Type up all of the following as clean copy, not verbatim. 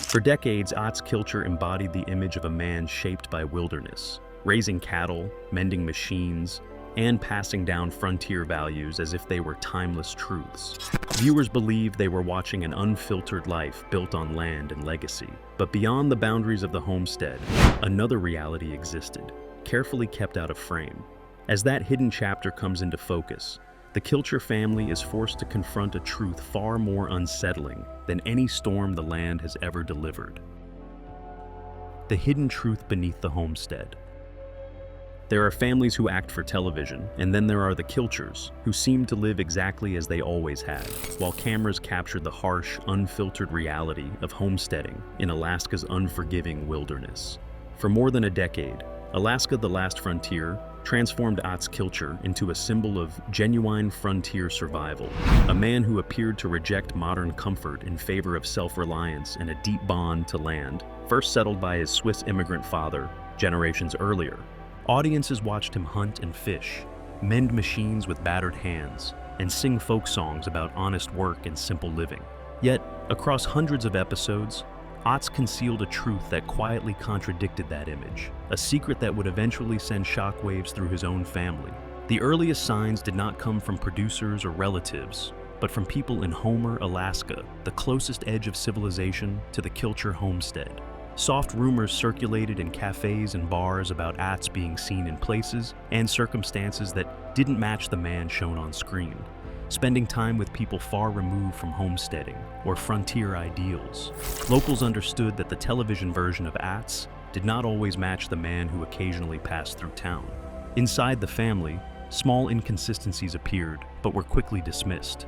For decades, Kilcher embodied the image of a man shaped by wilderness, raising cattle, mending machines, and passing down frontier values as if they were timeless truths. Viewers believed they were watching an unfiltered life built on land and legacy. But beyond the boundaries of the homestead, another reality existed, carefully kept out of frame. As that hidden chapter comes into focus, the Kilcher family is forced to confront a truth far more unsettling than any storm the land has ever delivered. The hidden truth beneath the homestead. There are families who act for television, and then there are the Kilchers, who seem to live exactly as they always had, while cameras capture the harsh, unfiltered reality of homesteading in Alaska's unforgiving wilderness. For more than a decade, Alaska: The Last Frontier transformed Kilcher into a symbol of genuine frontier survival, a man who appeared to reject modern comfort in favor of self-reliance and a deep bond to land, first settled by his Swiss immigrant father generations earlier. Audiences watched him hunt and fish, mend machines with battered hands, and sing folk songs about honest work and simple living. Yet, across hundreds of episodes, concealed a truth that quietly contradicted that image, a secret that would eventually send shockwaves through his own family. The earliest signs did not come from producers or relatives, but from people in Homer, Alaska, the closest edge of civilization to the Kilcher homestead. Soft rumors circulated in cafes and bars about being seen in places and circumstances that didn't match the man shown on screen, spending time with people far removed from homesteading or frontier ideals. Locals understood that the television version of did not always match the man who occasionally passed through town. Inside the family, small inconsistencies appeared, but were quickly dismissed.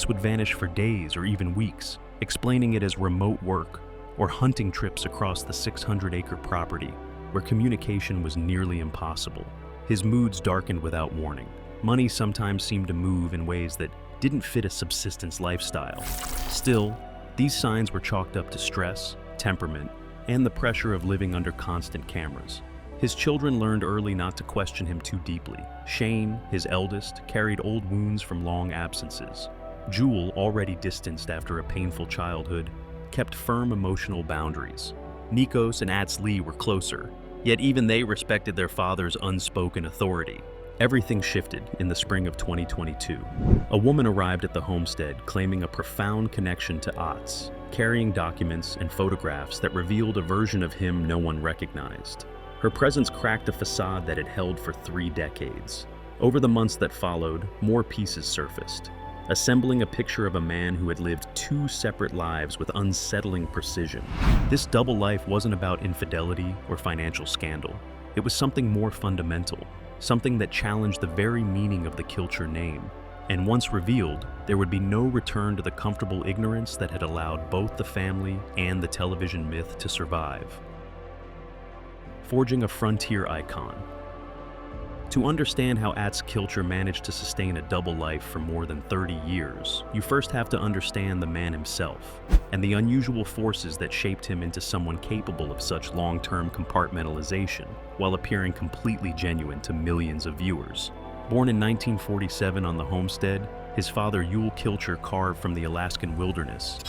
Would vanish for days or even weeks, explaining it as remote work or hunting trips across the 600-acre property, where communication was nearly impossible. His moods darkened without warning. Money sometimes seemed to move in ways that didn't fit a subsistence lifestyle. Still, these signs were chalked up to stress, temperament, and the pressure of living under constant cameras. His children learned early not to question him too deeply. Shane, his eldest, carried old wounds from long absences. Jewel, already distanced after a painful childhood, kept firm emotional boundaries. Nikos and Lee were closer, yet even they respected their father's unspoken authority. Everything shifted in the spring of 2022. A woman arrived at the homestead claiming a profound connection to carrying documents and photographs that revealed a version of him no one recognized. Her presence cracked a facade that had held for 3 decades. Over the months that followed, more pieces surfaced, assembling a picture of a man who had lived 2 separate lives with unsettling precision. This double life wasn't about infidelity or financial scandal. It was something more fundamental, something that challenged the very meaning of the Kilcher name. And once revealed, there would be no return to the comfortable ignorance that had allowed both the family and the television myth to survive. Forging a frontier icon. To understand how Kilcher managed to sustain a double life for more than 30 years, you first have to understand the man himself and the unusual forces that shaped him into someone capable of such long-term compartmentalization while appearing completely genuine to millions of viewers. Born in 1947 on the homestead, his father Kilcher carved from the Alaskan wilderness.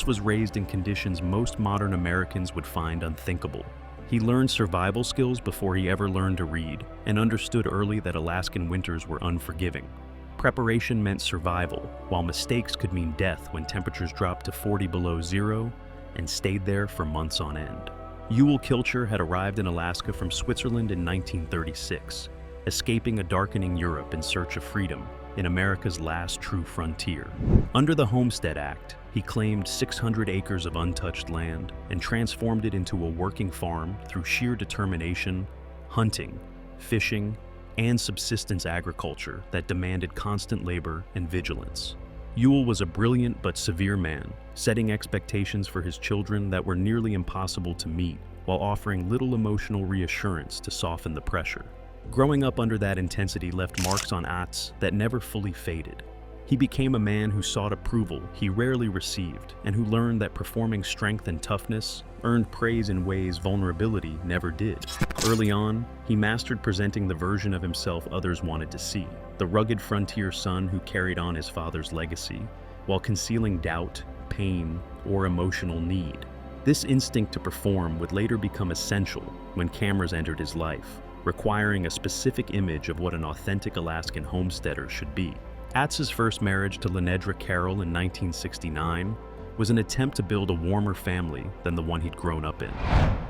Was raised in conditions most modern Americans would find unthinkable. He learned survival skills before he ever learned to read, and understood early that Alaskan winters were unforgiving. Preparation meant survival, while mistakes could mean death when temperatures dropped to 40 below zero and stayed there for months on end. Kilcher had arrived in Alaska from Switzerland in 1936, escaping a darkening Europe in search of freedom in America's last true frontier. Under the Homestead Act, he claimed 600 acres of untouched land and transformed it into a working farm through sheer determination, hunting, fishing, and subsistence agriculture that demanded constant labor and vigilance. Was a brilliant but severe man, setting expectations for his children that were nearly impossible to meet, while offering little emotional reassurance to soften the pressure. Growing up under that intensity left marks on that never fully faded. He became a man who sought approval he rarely received, and who learned that performing strength and toughness earned praise in ways vulnerability never did. Early on, he mastered presenting the version of himself others wanted to see, the rugged frontier son who carried on his father's legacy, while concealing doubt, pain, or emotional need. This instinct to perform would later become essential when cameras entered his life, requiring a specific image of what an authentic Alaskan homesteader should be. Atz's first marriage to Lenedra Carroll in 1969 was an attempt to build a warmer family than the one he'd grown up in.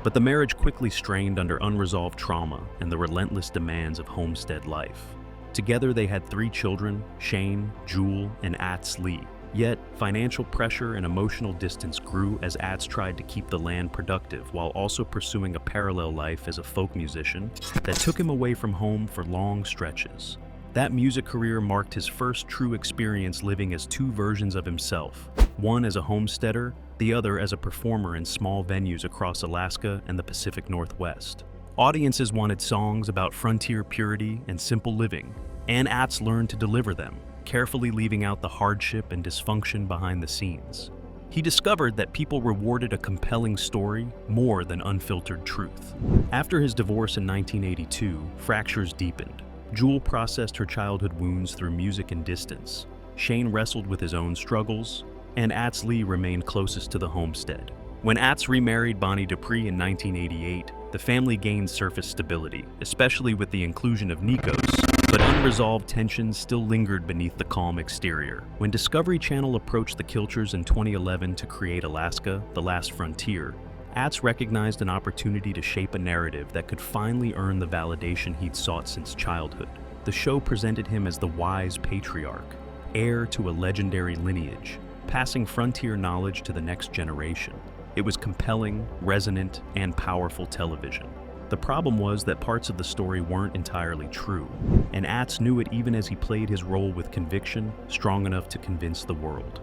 But the marriage quickly strained under unresolved trauma and the relentless demands of homestead life. Together they had 3 children, Shane, Jewel, and Atz Lee. Yet, financial pressure and emotional distance grew as Atz tried to keep the land productive while also pursuing a parallel life as a folk musician that took him away from home for long stretches. That music career marked his first true experience living as 2 versions of himself, one as a homesteader, the other as a performer in small venues across Alaska and the Pacific Northwest. Audiences wanted songs about frontier purity and simple living, and Atz learned to deliver them, carefully leaving out the hardship and dysfunction behind the scenes. He discovered that people rewarded a compelling story more than unfiltered truth. After his divorce in 1982, fractures deepened. Jewel processed her childhood wounds through music and distance. Shane wrestled with his own struggles, and Atz Lee remained closest to the homestead. When Atz remarried Bonnie Dupree in 1988, the family gained surface stability, especially with the inclusion of Nikos, but unresolved tensions still lingered beneath the calm exterior. When Discovery Channel approached the Kilchers in 2011 to create Alaska, The Last Frontier, Atz recognized an opportunity to shape a narrative that could finally earn the validation he'd sought since childhood. The show presented him as the wise patriarch, heir to a legendary lineage, passing frontier knowledge to the next generation. It was compelling, resonant, and powerful television. The problem was that parts of the story weren't entirely true, and Atz knew it even as he played his role with conviction, strong enough to convince the world.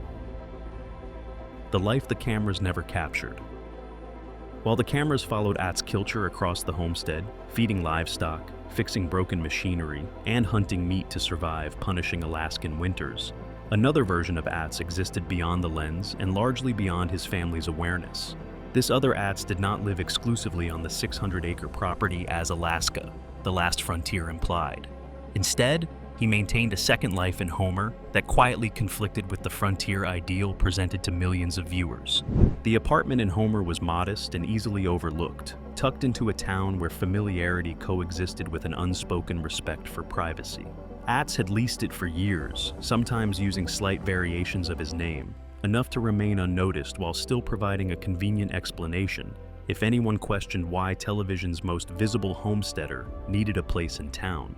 The life the cameras never captured. While the cameras followed Atz Kilcher across the homestead, feeding livestock, fixing broken machinery, and hunting meat to survive punishing Alaskan winters, another version of Atz existed beyond the lens and largely beyond his family's awareness. This other Atz did not live exclusively on the 600-acre property as Alaska, The Last Frontier implied. Instead, he maintained a second life in Homer that quietly conflicted with the frontier ideal presented to millions of viewers. The apartment in Homer was modest and easily overlooked, tucked into a town where familiarity coexisted with an unspoken respect for privacy. Atz had leased it for years, sometimes using slight variations of his name, enough to remain unnoticed while still providing a convenient explanation if anyone questioned why television's most visible homesteader needed a place in town.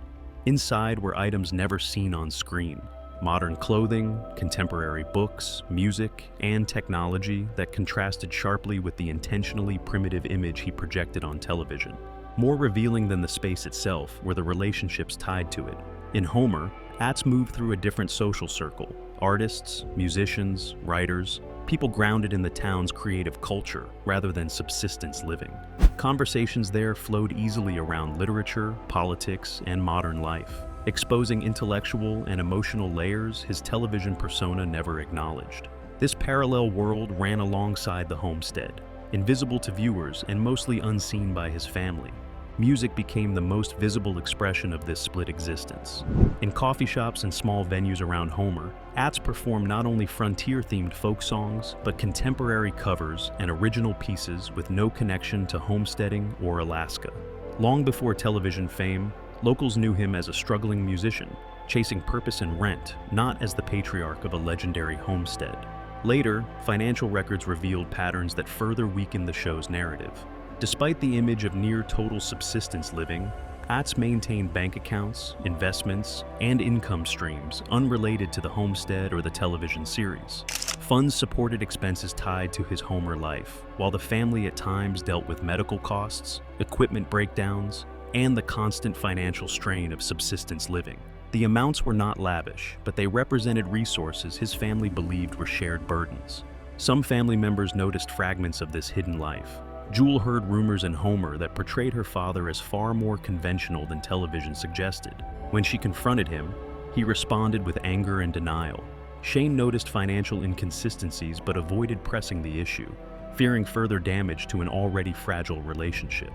Inside were items never seen on screen: modern clothing, contemporary books, music, and technology that contrasted sharply with the intentionally primitive image he projected on television. More revealing than the space itself were the relationships tied to it. In Homer, Atz moved through a different social circle: artists, musicians, writers, people grounded in the town's creative culture rather than subsistence living. Conversations there flowed easily around literature, politics, and modern life, exposing intellectual and emotional layers his television persona never acknowledged. This parallel world ran alongside the homestead, invisible to viewers and mostly unseen by his family. Music became the most visible expression of this split existence. In coffee shops and small venues around Homer, Atz performed not only frontier-themed folk songs, but contemporary covers and original pieces with no connection to homesteading or Alaska. Long before television fame, locals knew him as a struggling musician, chasing purpose and rent, not as the patriarch of a legendary homestead. Later, financial records revealed patterns that further weakened the show's narrative. Despite the image of near-total subsistence living, Atz maintained bank accounts, investments, and income streams unrelated to the homestead or the television series. Funds supported expenses tied to his Homer life, while the family at times dealt with medical costs, equipment breakdowns, and the constant financial strain of subsistence living. The amounts were not lavish, but they represented resources his family believed were shared burdens. Some family members noticed fragments of this hidden life. Jewel heard rumors in Homer that portrayed her father as far more conventional than television suggested. When she confronted him, he responded with anger and denial. Shane noticed financial inconsistencies but avoided pressing the issue, fearing further damage to an already fragile relationship.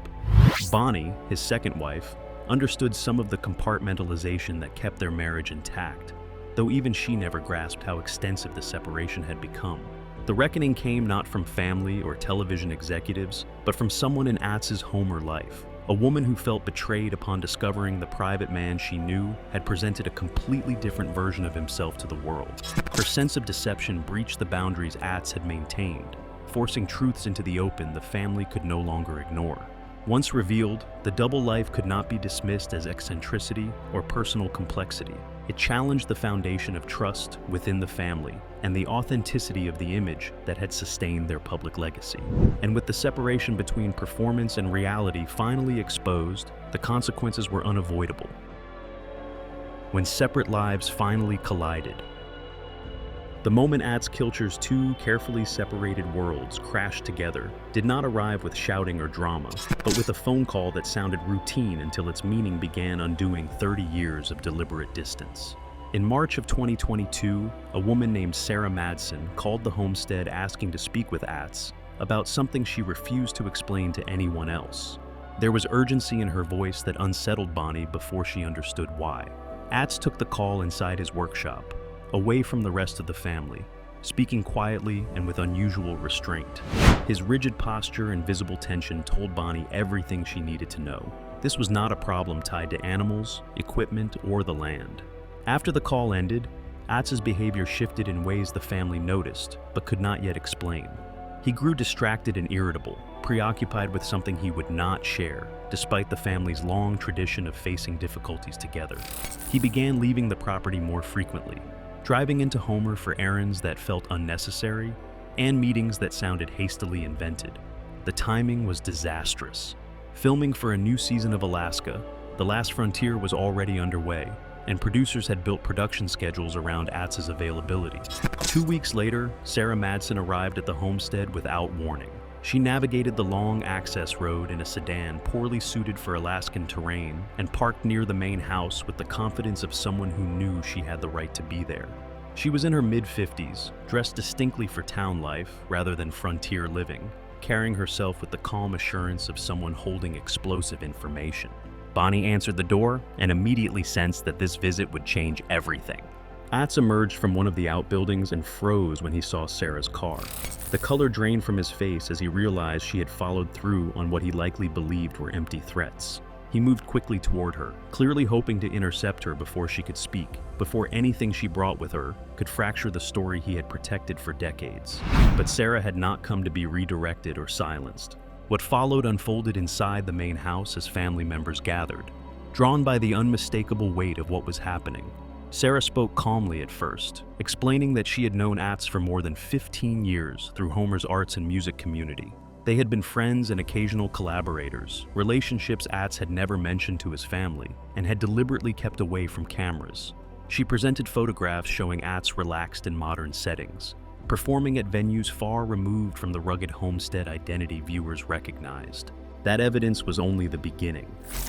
Bonnie, his second wife, understood some of the compartmentalization that kept their marriage intact, though even she never grasped how extensive the separation had become. The reckoning came not from family or television executives, but from someone in Atz's Homer life, a woman who felt betrayed upon discovering the private man she knew had presented a completely different version of himself to the world. Her sense of deception breached the boundaries Atz had maintained, forcing truths into the open the family could no longer ignore. Once revealed, the double life could not be dismissed as eccentricity or personal complexity. It challenged the foundation of trust within the family and the authenticity of the image that had sustained their public legacy. And with the separation between performance and reality finally exposed, the consequences were unavoidable. When separate lives finally collided, the moment Atz Kilcher's two carefully separated worlds crashed together did not arrive with shouting or drama, but with a phone call that sounded routine until its meaning began undoing 30 years of deliberate distance. In March of 2022, a woman named Sarah Madsen called the Homestead asking to speak with Atz about something she refused to explain to anyone else. There was urgency in her voice that unsettled Bonnie before she understood why. Atz took the call inside his workshop, away from the rest of the family, speaking quietly and with unusual restraint. His rigid posture and visible tension told Bonnie everything she needed to know. This was not a problem tied to animals, equipment, or the land. After the call ended, Atz's behavior shifted in ways the family noticed, but could not yet explain. He grew distracted and irritable, preoccupied with something he would not share, despite the family's long tradition of facing difficulties together. He began leaving the property more frequently, driving into Homer for errands that felt unnecessary and meetings that sounded hastily invented. The timing was disastrous. Filming for a new season of Alaska, The Last Frontier was already underway, and producers had built production schedules around Atz's availability. 2 weeks later, Sarah Madsen arrived at the homestead without warning. She navigated the long access road in a sedan poorly suited for Alaskan terrain and parked near the main house with the confidence of someone who knew she had the right to be there. She was in her mid-50s, dressed distinctly for town life rather than frontier living, carrying herself with the calm assurance of someone holding explosive information. Bonnie answered the door and immediately sensed that this visit would change everything. Atz emerged from one of the outbuildings and froze when he saw Sarah's car. The color drained from his face as he realized she had followed through on what he likely believed were empty threats. He moved quickly toward her, clearly hoping to intercept her before she could speak, before anything she brought with her could fracture the story he had protected for decades. But Sarah had not come to be redirected or silenced. What followed unfolded inside the main house as family members gathered. Drawn by the unmistakable weight of what was happening, Sarah spoke calmly at first, explaining that she had known Atz for more than 15 years through Homer's arts and music community. They had been friends and occasional collaborators, relationships Atz had never mentioned to his family and had deliberately kept away from cameras. She presented photographs showing Atz relaxed in modern settings, performing at venues far removed from the rugged homestead identity viewers recognized. That evidence was only the beginning.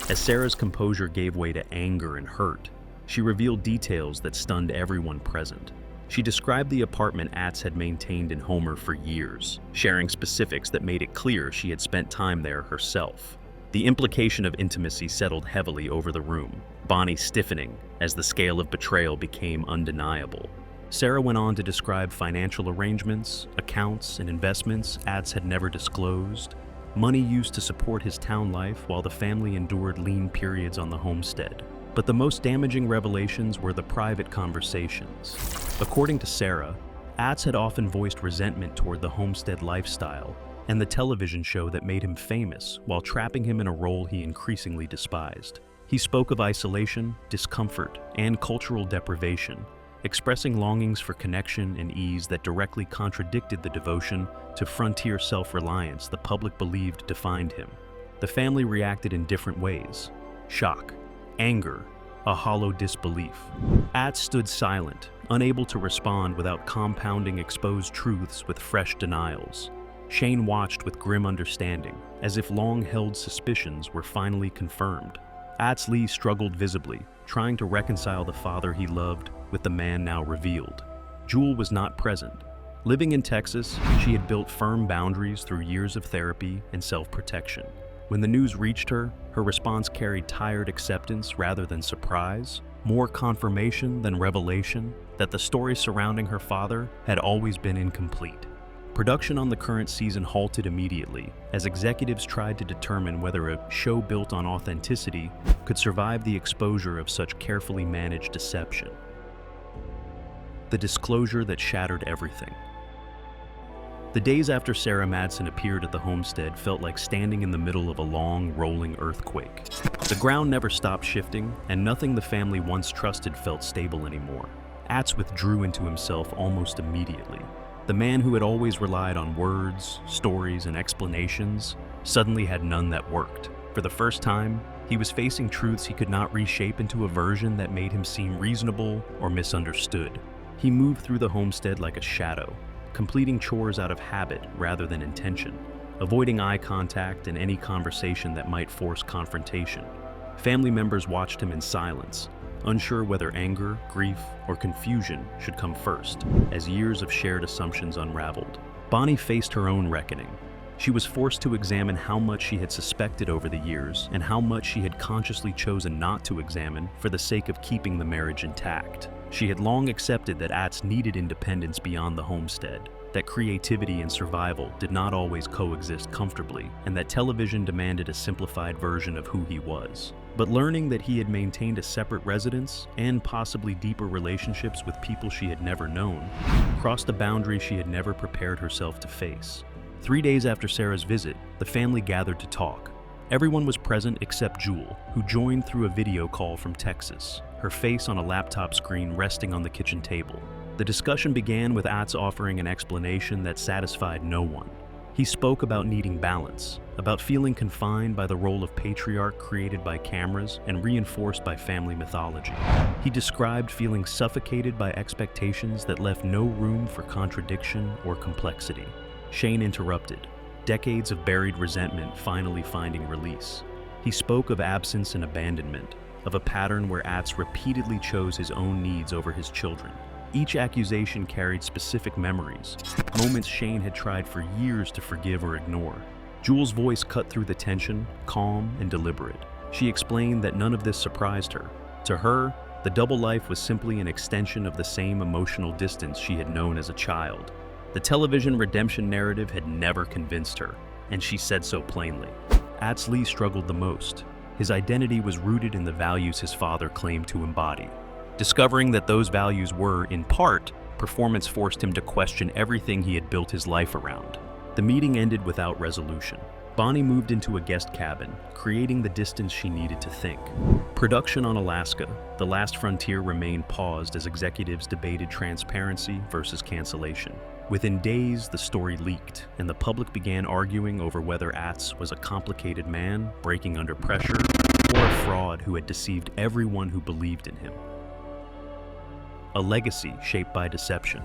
As Sarah's composure gave way to anger and hurt, she revealed details that stunned everyone present. She described the apartment Atz had maintained in Homer for years, sharing specifics that made it clear she had spent time there herself. The implication of intimacy settled heavily over the room, Bonnie stiffening as the scale of betrayal became undeniable. Sarah went on to describe financial arrangements, accounts, and investments Atz had never disclosed, money used to support his town life while the family endured lean periods on the homestead. But the most damaging revelations were the private conversations. According to Sarah, Atz had often voiced resentment toward the homestead lifestyle and the television show that made him famous while trapping him in a role he increasingly despised. He spoke of isolation, discomfort, and cultural deprivation, expressing longings for connection and ease that directly contradicted the devotion to frontier self-reliance the public believed defined him. The family reacted in different ways: shock, anger, a hollow disbelief. Atz stood silent, unable to respond without compounding exposed truths with fresh denials. Shane watched with grim understanding, as if long-held suspicions were finally confirmed. Atz Lee struggled visibly, trying to reconcile the father he loved with the man now revealed. Jewel was not present. Living in Texas, she had built firm boundaries through years of therapy and self-protection. When the news reached her, her response carried tired acceptance rather than surprise, more confirmation than revelation that the story surrounding her father had always been incomplete. Production on the current season halted immediately, as executives tried to determine whether a show built on authenticity could survive the exposure of such carefully managed deception. The disclosure that shattered everything. The days after Sarah Madsen appeared at the homestead felt like standing in the middle of a long, rolling earthquake. The ground never stopped shifting, and nothing the family once trusted felt stable anymore. Atz withdrew into himself almost immediately. The man who had always relied on words, stories, and explanations suddenly had none that worked. For the first time, he was facing truths he could not reshape into a version that made him seem reasonable or misunderstood. He moved through the homestead like a shadow, completing chores out of habit rather than intention, avoiding eye contact and any conversation that might force confrontation. Family members watched him in silence, unsure whether anger, grief, or confusion should come first, as years of shared assumptions unraveled. Bonnie faced her own reckoning. She was forced to examine how much she had suspected over the years and how much she had consciously chosen not to examine for the sake of keeping the marriage intact. She had long accepted that Atz needed independence beyond the homestead, that creativity and survival did not always coexist comfortably, and that television demanded a simplified version of who he was. But learning that he had maintained a separate residence and possibly deeper relationships with people she had never known crossed a boundary she had never prepared herself to face. 3 days after Sarah's visit, the family gathered to talk. Everyone was present except Jewel, who joined through a video call from Texas, her face on a laptop screen resting on the kitchen table. The discussion began with Atz offering an explanation that satisfied no one. He spoke about needing balance, about feeling confined by the role of patriarch created by cameras and reinforced by family mythology. He described feeling suffocated by expectations that left no room for contradiction or complexity. Shane interrupted, decades of buried resentment finally finding release. He spoke of absence and abandonment, of a pattern where Atz repeatedly chose his own needs over his children. Each accusation carried specific memories, moments Shane had tried for years to forgive or ignore. Jewel's voice cut through the tension, calm and deliberate. She explained that none of this surprised her. To her, the double life was simply an extension of the same emotional distance she had known as a child. The television redemption narrative had never convinced her, and she said so plainly. Atz Lee struggled the most. His identity was rooted in the values his father claimed to embody. Discovering that those values were, in part, performance forced him to question everything he had built his life around. The meeting ended without resolution. Bonnie moved into a guest cabin, creating the distance she needed to think. Production on Alaska, The Last Frontier, remained paused as executives debated transparency versus cancellation. Within days, the story leaked, and the public began arguing over whether Atz was a complicated man breaking under pressure or a fraud who had deceived everyone who believed in him. A legacy shaped by deception.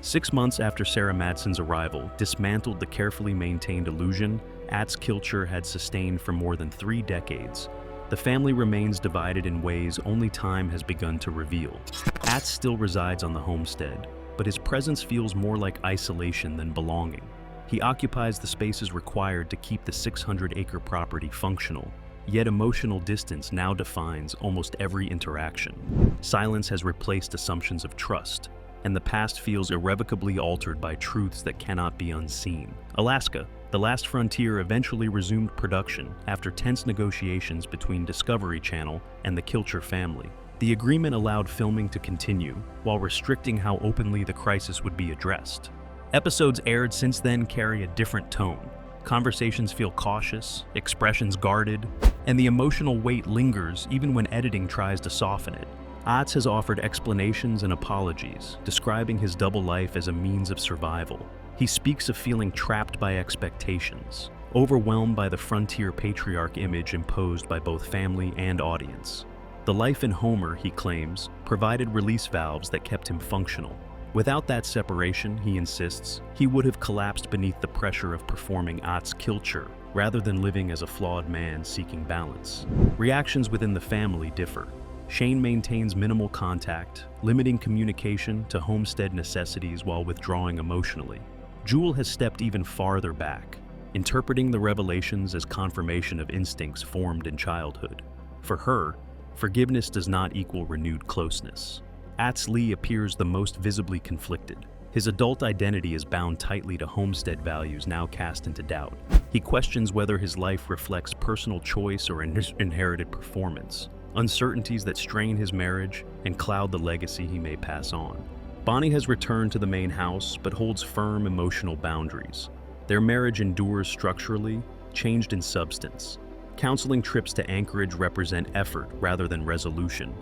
6 months after Sarah Madsen's arrival dismantled the carefully maintained illusion Atz Kilcher had sustained for more than 3 decades, the family remains divided in ways only time has begun to reveal. Atz still resides on the homestead, but his presence feels more like isolation than belonging. He occupies the spaces required to keep the 600-acre property functional, yet emotional distance now defines almost every interaction. Silence has replaced assumptions of trust, and the past feels irrevocably altered by truths that cannot be unseen. Alaska, The Last Frontier eventually resumed production after tense negotiations between Discovery Channel and the Kilcher family. The agreement allowed filming to continue, while restricting how openly the crisis would be addressed. Episodes aired since then carry a different tone. Conversations feel cautious, expressions guarded, and the emotional weight lingers even when editing tries to soften it. Atz has offered explanations and apologies, describing his double life as a means of survival. He speaks of feeling trapped by expectations, overwhelmed by the frontier patriarch image imposed by both family and audience. The life in Homer, he claims, provided release valves that kept him functional. Without that separation, he insists, he would have collapsed beneath the pressure of performing Atz Kilcher, rather than living as a flawed man seeking balance. Reactions within the family differ. Shane maintains minimal contact, limiting communication to homestead necessities while withdrawing emotionally. Jewel has stepped even farther back, interpreting the revelations as confirmation of instincts formed in childhood. For her, forgiveness does not equal renewed closeness. Atz Lee appears the most visibly conflicted. His adult identity is bound tightly to Homestead values now cast into doubt. He questions whether his life reflects personal choice or inherited performance, uncertainties that strain his marriage and cloud the legacy he may pass on. Bonnie has returned to the main house but holds firm emotional boundaries. Their marriage endures structurally, changed in substance. Counseling trips to Anchorage represent effort rather than resolution,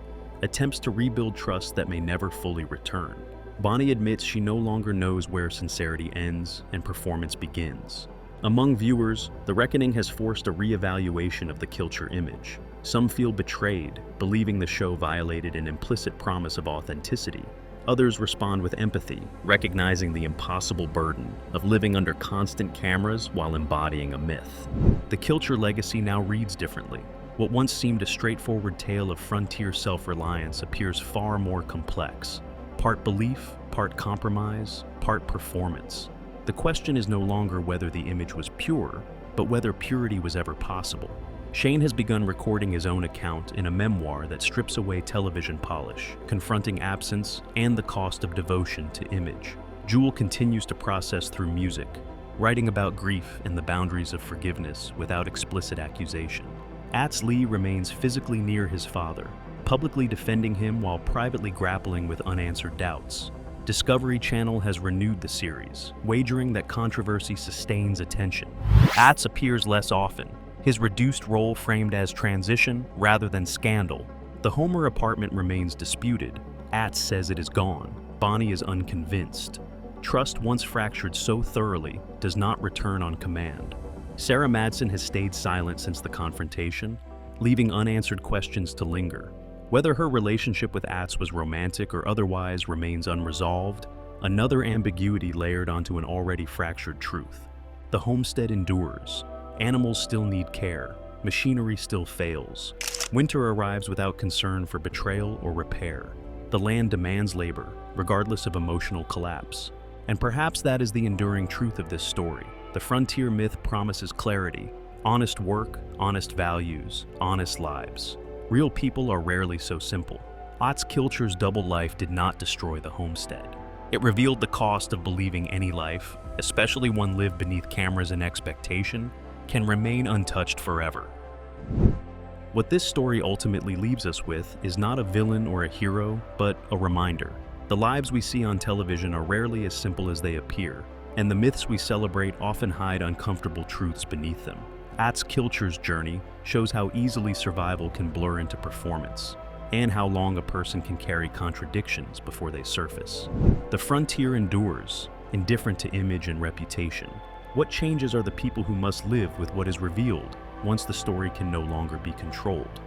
attempts to rebuild trust that may never fully return. Bonnie admits she no longer knows where sincerity ends and performance begins. Among viewers, the reckoning has forced a re-evaluation of the Kilcher image. Some feel betrayed, believing the show violated an implicit promise of authenticity. Others respond with empathy, recognizing the impossible burden of living under constant cameras while embodying a myth. The Kilcher legacy now reads differently. What once seemed a straightforward tale of frontier self-reliance appears far more complex. Part belief, part compromise, part performance. The question is no longer whether the image was pure, but whether purity was ever possible. Shane has begun recording his own account in a memoir that strips away television polish, confronting absence and the cost of devotion to image. Jewel continues to process through music, writing about grief and the boundaries of forgiveness without explicit accusation. Ats Lee remains physically near his father, publicly defending him while privately grappling with unanswered doubts. Discovery Channel has renewed the series, wagering that controversy sustains attention. Ats appears less often, his reduced role framed as transition rather than scandal. The Homer apartment remains disputed. Ats says it is gone. Bonnie is unconvinced. Trust once fractured so thoroughly does not return on command. Sarah Madsen has stayed silent since the confrontation, leaving unanswered questions to linger. Whether her relationship with Ats was romantic or otherwise remains unresolved, another ambiguity layered onto an already fractured truth. The homestead endures. Animals still need care. Machinery still fails. Winter arrives without concern for betrayal or repair. The land demands labor, regardless of emotional collapse. And perhaps that is the enduring truth of this story. The frontier myth promises clarity, honest work, honest values, honest lives. Real people are rarely so simple. Ats Kilcher's double life did not destroy the homestead. It revealed the cost of believing any life, especially one lived beneath cameras and expectation, can remain untouched forever. What this story ultimately leaves us with is not a villain or a hero, but a reminder. The lives we see on television are rarely as simple as they appear, and the myths we celebrate often hide uncomfortable truths beneath them. Ats Kilcher's journey shows how easily survival can blur into performance, and how long a person can carry contradictions before they surface. The frontier endures, indifferent to image and reputation. What changes are the people who must live with what is revealed once the story can no longer be controlled?